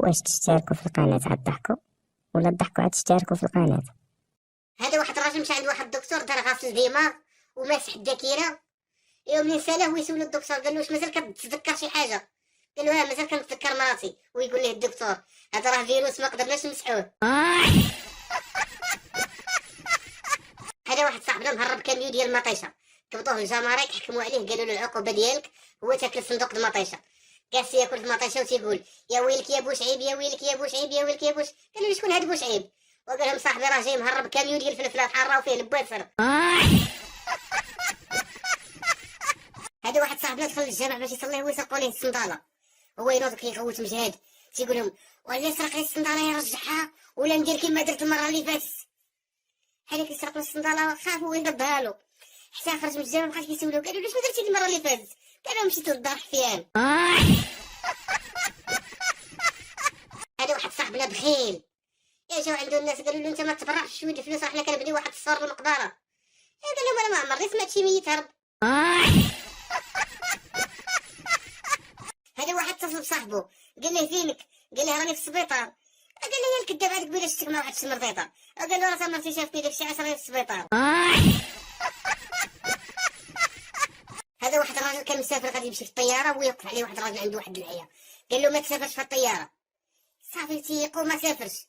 واش تشتركوا في القناة عاد ضحكوا ولا تضحكوا عاد تشتركوا في القناة؟ هذا واحد الراجل مشى عند واحد الدكتور دار غسل دماغ وماسح الذاكره. يوم اللي سالاه ويسول الدكتور قال له واش مازال كتتذكر شي حاجه؟ قال له مازال كنتذكر مراتي. ويقول ليه الدكتور هذا راه فيروس ما قدرناش نمسحوه. هذا واحد صاحبنا مهرب كاميو ديال المطيشه، كبطوه الجمارك حكموا عليه قالوا له العقوبه ديالك هو تاكل صندوق المطيشه. جالس ياكل في المطيشه وتيقول يا ويلك يا بوشعيب يا ويلك يا بوشعيب يا ويلك يا بوش. قالوا له شكون هذا بوشعيب؟ وقال لهم صاحبي راه جاي مهرب كاميو ديال الفلفله الحاره وفيه البويصر. هذا واحد صاحبنا دخل للجامع باش يصلي ويسرقوا ليه الصنداله. هو ينوض كيغوت مجهد تيقول لهم ولا سرق لي الصنداله يرجعها ولا ندير كما درت المره اللي فاتت. هذاك اللي سرق الصنداله خافوا ويردها له حتى خرج من الجامع بقى كيسولو قالوا له شنو درتي المره اللي فاتت؟ قال لهم مشيت للدار حفيان. هذا واحد صاحبنا بخيل جاو عنده الناس قالوا له انت ما تبرعش شويه الفلوس حنا كنبنيو واحد الصور المقبره. قال لهم انا ما عمرني سمعت شي ميت هرب. هذا واحد اتصل بصاحبه قال له فينك؟ قال له راني في السبيطار. قال له يا الكذاب هذيك قبيله شفتك مع واحد الشمرطيطه. قال له راه مرتي شافتني داك الشيء 10 في السبيطار. هذا واحد الراجل كان مسافر غادي يمشي في الطياره ويوقف عليه واحد الراجل عنده واحد العيا قال له ما تسافرش في الطياره. صافي تيقول ما سافرش.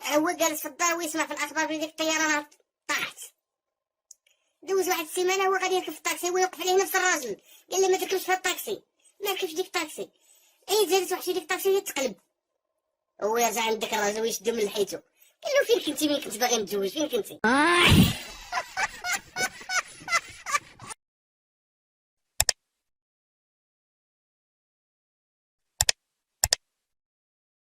هو جالس في الدار ويسمع في الاخبار بلي ديك الطياره راه طاحت. دوز واحد السيمانه هو غادي يركب في الطاكسي ويوقف عليه نفس الراجل قال له ما تركبش في الطاكسي ما ركبش ديك الطاكسي. زادت وحشي ديك الطاكسي يتقلب. هو يرجع عند داك الراجل ويشدو من لحيته قال له فين كنتي ملي كنت باغي نتزوج فين كنتي؟